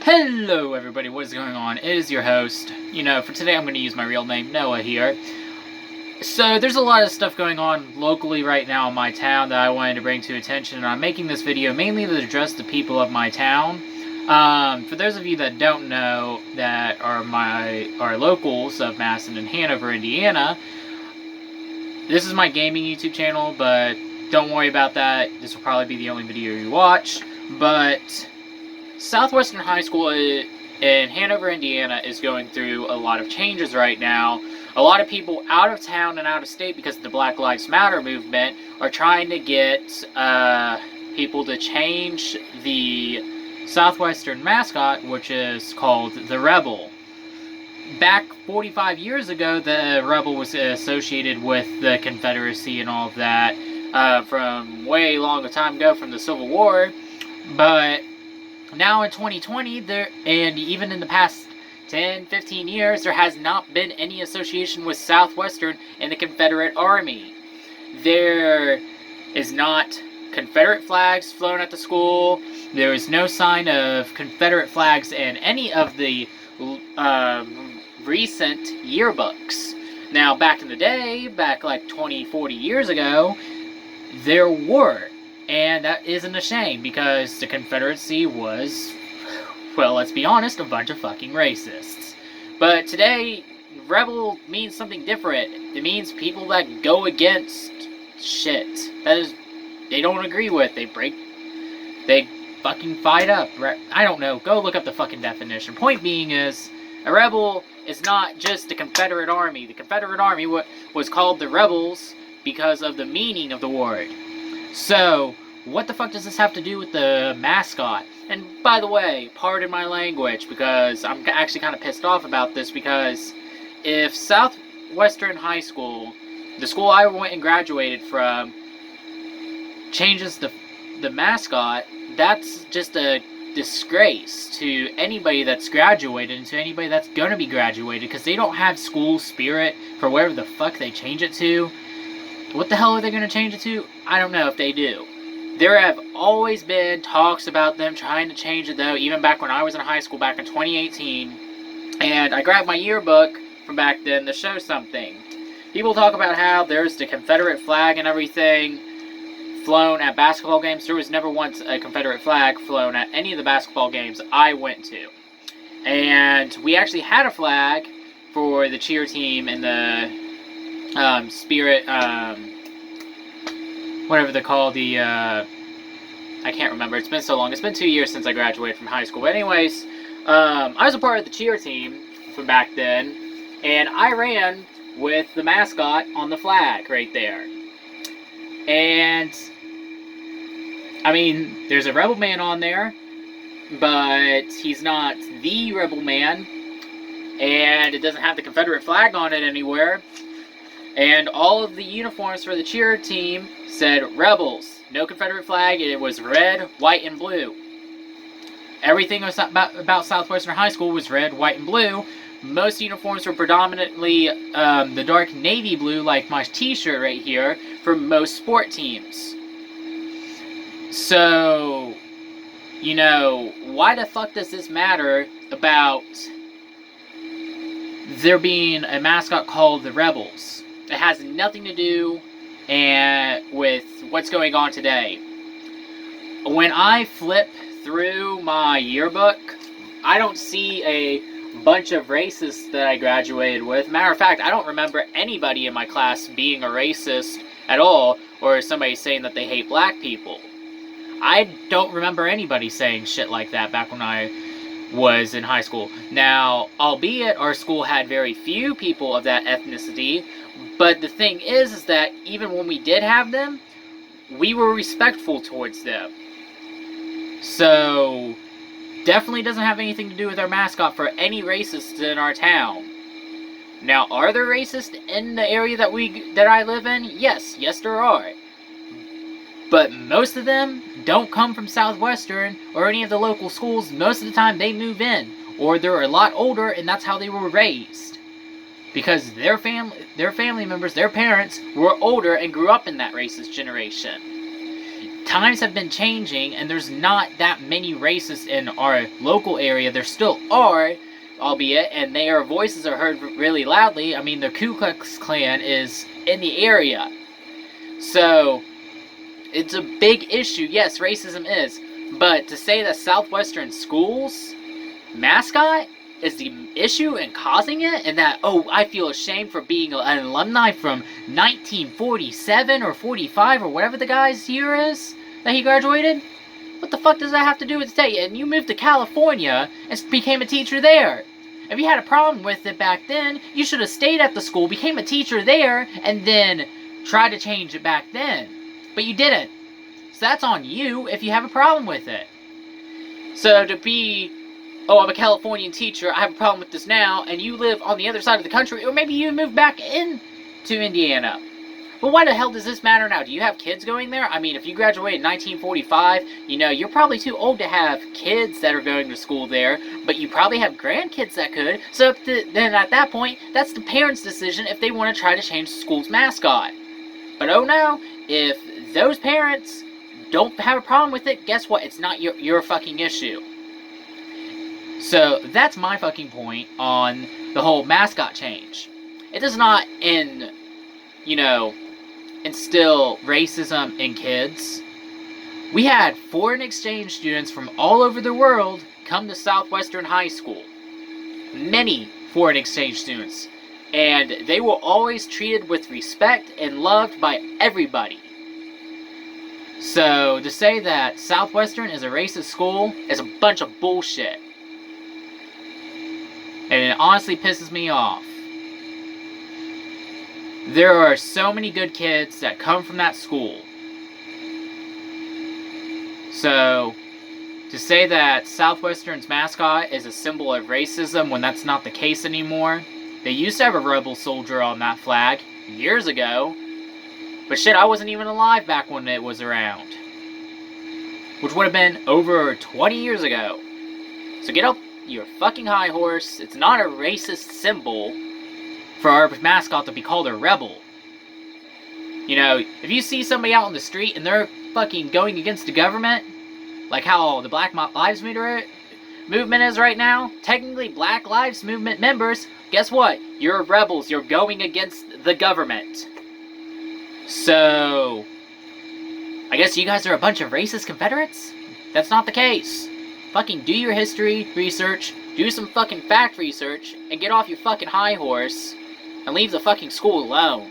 Hello everybody, what is going on? It is your host. For today I'm going to use my real name, Noah, here. So there's a lot of stuff going on locally right now in my town that I wanted to bring to attention, and I'm making this video mainly to address the people of my town. For those of you that don't know, that are locals of Madison and Hanover, Indiana, this is my gaming YouTube channel, but don't worry about that. This will probably be the only video you watch. But Southwestern High School in Hanover, Indiana is going through a lot of changes right now. A lot of people out of town and out of state, because of the Black Lives Matter movement, are trying to get people to change the Southwestern mascot, which is called the Rebel. Back 45 years ago, the Rebel was associated with the Confederacy and all of that from way long a time ago, from the Civil War. But now in 2020, and even in the past 10, 15 years, there has not been any association with Southwestern and the Confederate Army. There is not Confederate flags flown at the school. There is no sign of Confederate flags in any of the recent yearbooks. Now, back in the day, back like 20, 40 years ago, there were. And that isn't a shame, because the Confederacy was, well, let's be honest, a bunch of fucking racists. But today, rebel means something different. It means people that go against shit. That is, they don't agree with. They fucking fight up. I don't know. Go look up the fucking definition. Point being is, a rebel is not just the Confederate Army. The Confederate Army was called the Rebels because of the meaning of the word. So, what the fuck does this have to do with the mascot? And by the way, pardon my language, because I'm actually kind of pissed off about this, because if Southwestern High School, the school I went and graduated from, changes the mascot, that's just a disgrace to anybody that's graduated and to anybody that's gonna be graduated, because they don't have school spirit for whatever the fuck they change it to. What the hell are they going to change it to? I don't know if they do. There have always been talks about them trying to change it, though, even back when I was in high school back in 2018. And I grabbed my yearbook from back then to show something. People talk about how there's the Confederate flag and everything flown at basketball games. There was never once a Confederate flag flown at any of the basketball games I went to. And we actually had a flag for the cheer team and the spirit, whatever they're called, I can't remember, it's been so long, it's been 2 years since I graduated from high school, but anyways, I was a part of the cheer team from back then, and I ran with the mascot on the flag right there. And I mean, there's a Rebel Man on there, but he's not the Rebel Man, and it doesn't have the Confederate flag on it anywhere. And all of the uniforms for the cheer team said Rebels. No Confederate flag. It was red, white, and blue. Everything about Southwestern High School was red, white, and blue. Most uniforms were predominantly the dark navy blue, like my t-shirt right here, for most sport teams. So, why the fuck does this matter about there being a mascot called the Rebels? It has nothing to do with what's going on today. When I flip through my yearbook, I don't see a bunch of racists that I graduated with. Matter of fact, I don't remember anybody in my class being a racist at all, or somebody saying that they hate black people. I don't remember anybody saying shit like that back when I was in high school. Now, albeit our school had very few people of that ethnicity, but the thing is that even when we did have them, we were respectful towards them. So, definitely doesn't have anything to do with our mascot for any racists in our town. Now, are there racists in the area that I live in? Yes, there are. But most of them don't come from Southwestern or any of the local schools. Most of the time they move in, or they're a lot older, and that's how they were raised. Because their family members, their parents, were older and grew up in that racist generation. times have been changing, and there's not that many racists in our local area. There still are, albeit, and their voices are heard really loudly. I mean, the Ku Klux Klan is in the area. So, it's a big issue. Yes, racism is. But to say that Southwestern Schools mascot is the issue and causing it, and that, oh, I feel ashamed for being an alumni from 1947 or 45 or whatever the guy's year is that he graduated? What the fuck does that have to do with today? And you moved to California and became a teacher there. If you had a problem with it back then, you should have stayed at the school, became a teacher there, and then tried to change it back then. But you didn't. So that's on you if you have a problem with it. So to be, oh, I'm a Californian teacher, I have a problem with this now, and you live on the other side of the country, or maybe you moved back into Indiana. Well, why the hell does this matter now? Do you have kids going there? I mean, if you graduated in 1945, you know, you're probably too old to have kids that are going to school there, but you probably have grandkids that could. So then at that point, that's the parents' decision if they want to try to change the school's mascot. But oh no, if those parents don't have a problem with it, guess what? It's not your fucking issue. So that's my fucking point on the whole mascot change. It does not instill racism in kids. We had foreign exchange students from all over the world come to Southwestern High School. Many foreign exchange students. And they were always treated with respect and loved by everybody. So, to say that Southwestern is a racist school is a bunch of bullshit. And it honestly pisses me off. There are so many good kids that come from that school. So, to say that Southwestern's mascot is a symbol of racism when that's not the case anymore. They used to have a rebel soldier on that flag years ago. But shit, I wasn't even alive back when it was around. Which would have been over 20 years ago. So get up your fucking high horse. It's not a racist symbol for our mascot to be called a rebel. You know, if you see somebody out on the street and they're fucking going against the government, like how the Black Lives Matter movement is right now, technically Black Lives Movement members, guess what? You're rebels. You're going against the government. So, I guess you guys are a bunch of racist Confederates? That's not the case. Fucking do your history research, do some fucking fact research, and get off your fucking high horse, and leave the fucking school alone.